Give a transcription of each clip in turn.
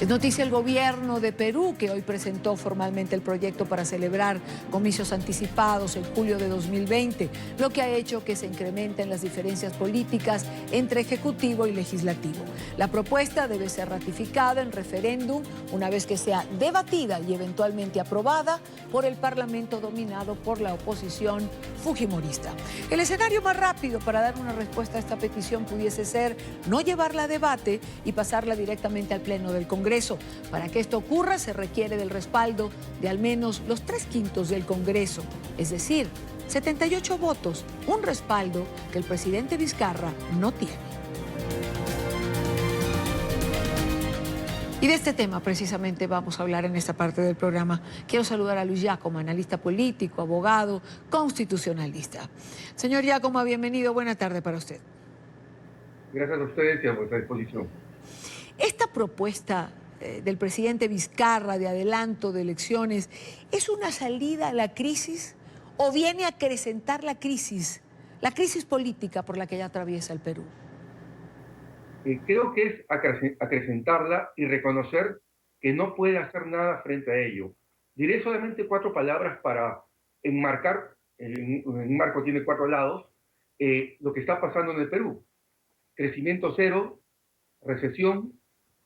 Es noticia el gobierno de Perú, que hoy presentó formalmente el proyecto para celebrar comicios anticipados en julio de 2020, lo que ha hecho que se incrementen las diferencias políticas entre ejecutivo y legislativo. La propuesta debe ser ratificada en referéndum una vez que sea debatida y eventualmente aprobada por el Parlamento dominado por la oposición fujimorista. El escenario más rápido para dar una respuesta a esta petición pudiese ser no llevarla a debate y pasarla directamente al Pleno del Congreso. Para que esto ocurra se requiere del respaldo de al menos los 3/5 del Congreso, es decir, 78 votos, un respaldo que el presidente Vizcarra no tiene. Y de este tema precisamente vamos a hablar en esta parte del programa. Quiero saludar a Luis Giacomo, analista político, abogado, constitucionalista. Señor Giacomo, bienvenido, buena tarde para usted. Gracias a ustedes y a vuestra disposición. Esta propuesta del presidente Vizcarra de adelanto de elecciones, ¿es una salida a la crisis o viene a acrecentar la crisis política por la que ya atraviesa el Perú? Creo que es acrecentarla y reconocer que no puede hacer nada frente a ello. Diré solamente 4 palabras para enmarcar, un marco tiene 4 lados, lo que está pasando en el Perú. Crecimiento cero, recesión,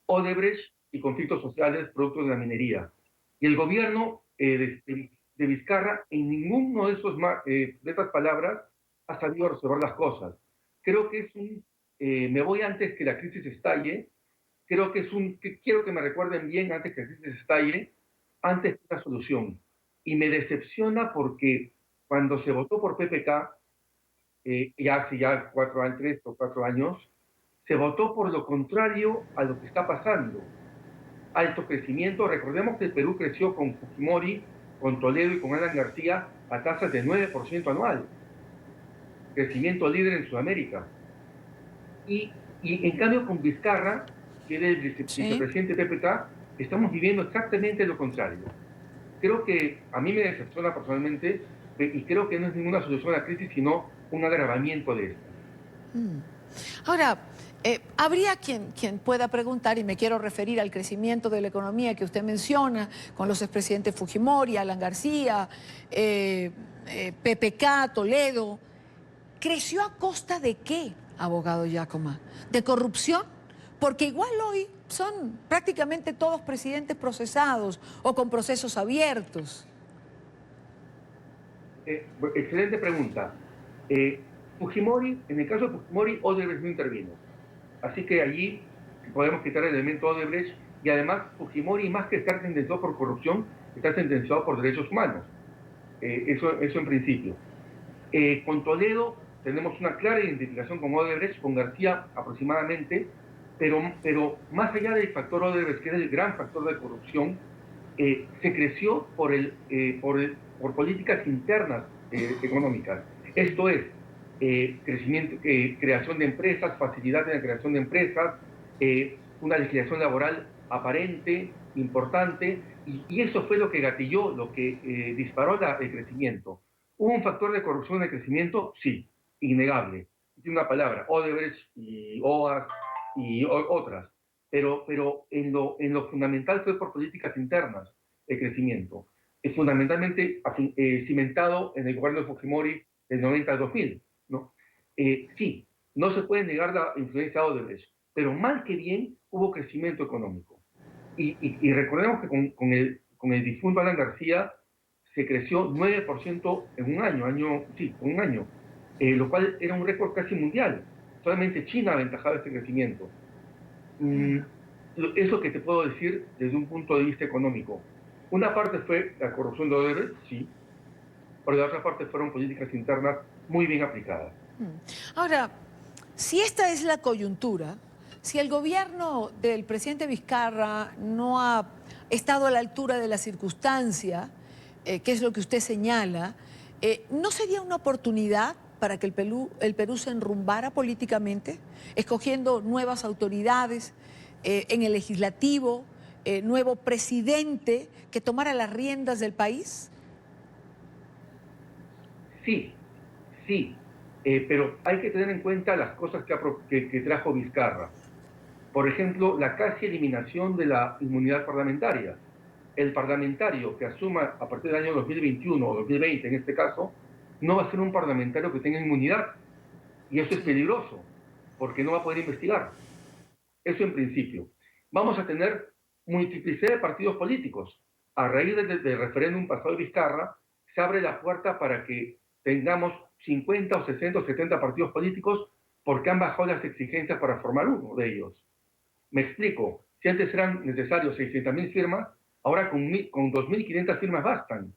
Odebrecht y conflictos sociales producto de la minería. Y el gobierno de Vizcarra en ninguno de estas palabras ha sabido resolver las cosas. Creo que es me voy antes que la crisis estalle, creo que quiero que me recuerden bien antes que la crisis estalle, antes que una solución. Y me decepciona porque cuando se votó por PPK, hace ya 3 o 4 años, se votó por lo contrario a lo que está pasando. Alto crecimiento. Recordemos que el Perú creció con Fujimori, con Toledo y con Alan García a tasas de 9% anual. Crecimiento líder en Sudamérica. Y en cambio con Vizcarra, que era el vicepresidente de PPK, estamos viviendo exactamente lo contrario. Creo que a mí me decepciona personalmente y creo que no es ninguna solución a la crisis, sino un agravamiento de esta. Ahora, habría quien pueda preguntar, y me quiero referir al crecimiento de la economía que usted menciona, con los expresidentes Fujimori, Alan García, PPK, Toledo, ¿creció a costa de qué, abogado Giacomo? ¿De corrupción? Porque igual hoy son prácticamente todos presidentes procesados o con procesos abiertos. Excelente pregunta. Fujimori, en el caso de Fujimori, Odebrecht no intervino. Así que allí podemos quitar el elemento Odebrecht y además Fujimori, más que estar sentenciado por corrupción, está sentenciado por derechos humanos. Eso en principio. Con Toledo tenemos una clara identificación con Odebrecht, con García aproximadamente, pero más allá del factor Odebrecht, que es el gran factor de corrupción, se creció por políticas internas económicas. Esto es, crecimiento, creación de empresas, facilidad en la creación de empresas, una legislación laboral aparente, importante, y eso fue lo que gatilló, lo que disparó el crecimiento. ¿Hubo un factor de corrupción en el crecimiento? Sí, innegable. Tiene una palabra, Odebrecht y OAS y otras. Pero en lo fundamental fue por políticas internas el crecimiento. Es fundamentalmente cimentado en el gobierno de Fujimori del 90 al 2000, ¿no? Sí, no se puede negar la influencia de Odebrecht, pero mal que bien hubo crecimiento económico. Y recordemos que con el difunto Alan García se creció 9% en un año, lo cual era un récord casi mundial. Solamente China aventajaba este crecimiento. Es lo que te puedo decir desde un punto de vista económico. Una parte fue la corrupción de Odebrecht, sí, pero la otra parte fueron políticas internas muy bien aplicadas. Ahora, si esta es la coyuntura, si el gobierno del presidente Vizcarra no ha estado a la altura de la circunstancia, que es lo que usted señala, ¿no sería una oportunidad para que el Perú se enrumbara políticamente, escogiendo nuevas autoridades en el legislativo, nuevo presidente que tomara las riendas del país? Sí, sí, pero hay que tener en cuenta las cosas que trajo Vizcarra. Por ejemplo, la casi eliminación de la inmunidad parlamentaria. El parlamentario que asuma a partir del año 2021 o 2020, en este caso, no va a ser un parlamentario que tenga inmunidad. Y eso es Sí. peligroso, porque no va a poder investigar. Eso en principio. Vamos a tener multiplicidad de partidos políticos. A raíz del referéndum pasado de Vizcarra, se abre la puerta para que tengamos 50 o 60 o 70 partidos políticos porque han bajado las exigencias para formar uno de ellos. Me explico. Si antes eran necesarios 600.000 firmas, ahora con 2.500 firmas bastan.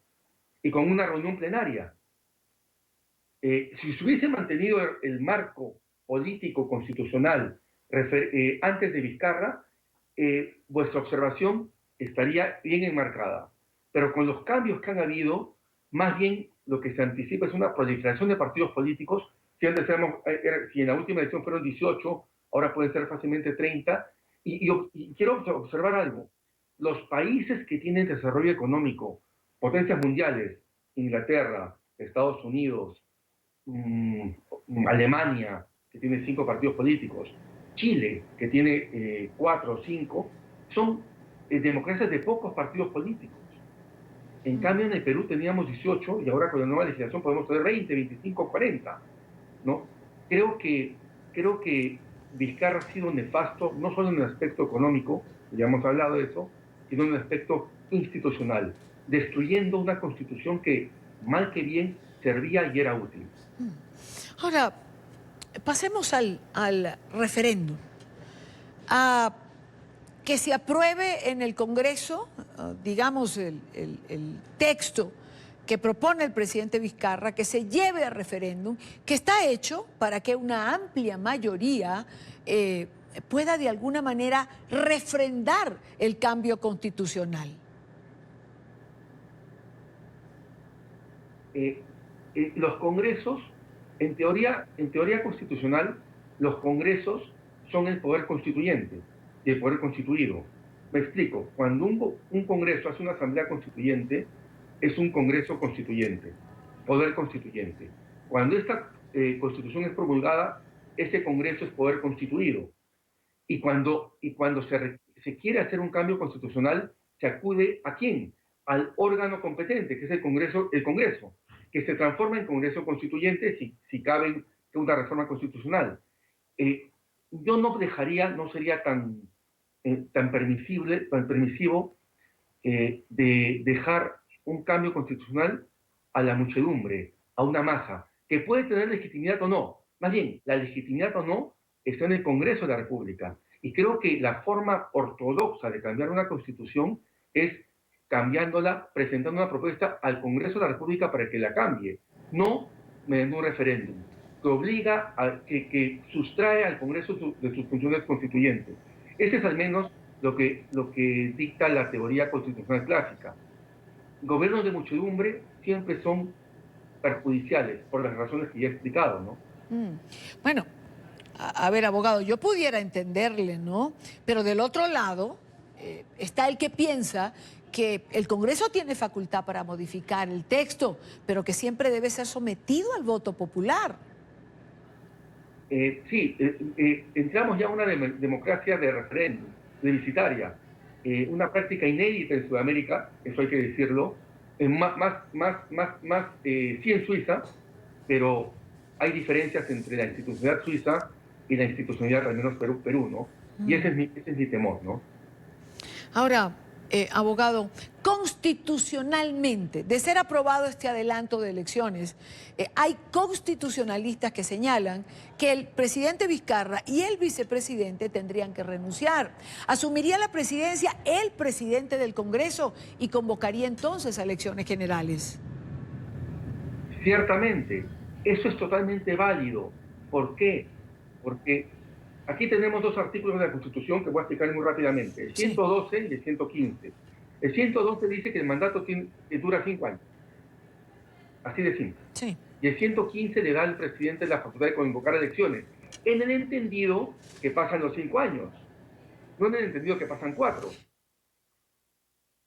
Y con una reunión plenaria. Si se hubiese mantenido el marco político constitucional antes de Vizcarra, vuestra observación estaría bien enmarcada. Pero con los cambios que han habido, más bien lo que se anticipa es una proliferación de partidos políticos. Si antes si en la última elección fueron 18, ahora pueden ser fácilmente 30. Y quiero observar algo. Los países que tienen desarrollo económico, potencias mundiales, Inglaterra, Estados Unidos, Alemania, que tiene 5 partidos políticos, Chile, que tiene 4 o 5, son democracias de pocos partidos políticos. En cambio, en el Perú teníamos 18 y ahora con la nueva legislación podemos tener 20, 25, 40. ¿No? Creo que Vizcarra ha sido nefasto, no solo en el aspecto económico, ya hemos hablado de eso, sino en el aspecto institucional, destruyendo una constitución que, mal que bien, servía y era útil. Ahora, pasemos al referéndum. A que se apruebe en el Congreso, digamos, el texto que propone el presidente Vizcarra, que se lleve a referéndum, que está hecho para que una amplia mayoría pueda de alguna manera refrendar el cambio constitucional. Los congresos, en teoría constitucional, los congresos son el poder constituyente y el poder constituido. Me explico, cuando un congreso hace una asamblea constituyente, es un congreso constituyente, poder constituyente. Cuando esta constitución es promulgada, ese congreso es poder constituido. Y cuando se quiere hacer un cambio constitucional, se acude ¿a quién? Al órgano competente, que es el Congreso, que se transforma en Congreso Constituyente si cabe una reforma constitucional. Yo no sería tan permisivo de dejar un cambio constitucional a la muchedumbre, a una masa, que puede tener legitimidad o no. Más bien, la legitimidad o no está en el Congreso de la República. Y creo que la forma ortodoxa de cambiar una constitución es cambiándola, presentando una propuesta al Congreso de la República para que la cambie, no mediante un referéndum, que sustrae al Congreso de sus funciones constituyentes. Ese es al menos lo que dicta la teoría constitucional clásica. Gobiernos de muchedumbre siempre son perjudiciales por las razones que ya he explicado, ¿no? Bueno, a ver, abogado, yo pudiera entenderle, ¿no? Pero del otro lado está el que piensa que el Congreso tiene facultad para modificar el texto, pero que siempre debe ser sometido al voto popular. Sí, entramos ya a una democracia de referéndum, plebiscitaria, una práctica inédita en Sudamérica, eso hay que decirlo, sí en Suiza, pero hay diferencias entre la institucionalidad suiza y la institucionalidad, al menos Perú, ¿no? Y ese es mi temor, ¿no? Ahora, abogado, constitucionalmente, de ser aprobado este adelanto de elecciones, hay constitucionalistas que señalan que el presidente Vizcarra y el vicepresidente tendrían que renunciar. Asumiría la presidencia el presidente del Congreso y convocaría entonces a elecciones generales. Ciertamente, eso es totalmente válido. ¿Por qué? Porque aquí tenemos 2 artículos de la Constitución que voy a explicar muy rápidamente, el 112 y el 115. El 112 dice que el mandato dura 5 años, así de simple. Sí. Y el 115 le da al presidente la facultad de convocar elecciones, en el entendido que pasan los 5 años, no en el entendido que pasan 4.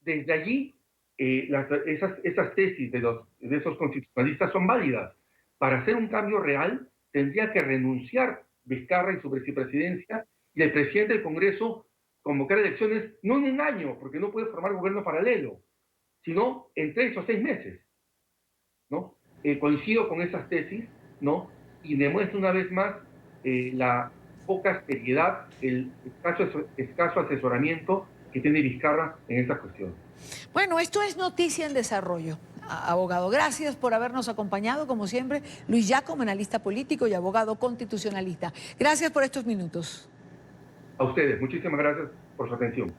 Desde allí, esas tesis de esos constitucionalistas son válidas. Para hacer un cambio real, tendría que renunciar Vizcarra y su vicepresidencia y el presidente del Congreso convocar elecciones no en un año, porque no puede formar gobierno paralelo, sino en 3 o 6 meses, ¿no? Coincido con esas tesis, ¿no? Y demuestra una vez más la poca seriedad, el escaso asesoramiento que tiene Vizcarra en esta cuestión. Bueno, esto es Noticia en Desarrollo. Abogado, gracias por habernos acompañado, como siempre. Luis Giacomo, analista político y abogado constitucionalista. Gracias por estos minutos. A ustedes, muchísimas gracias por su atención.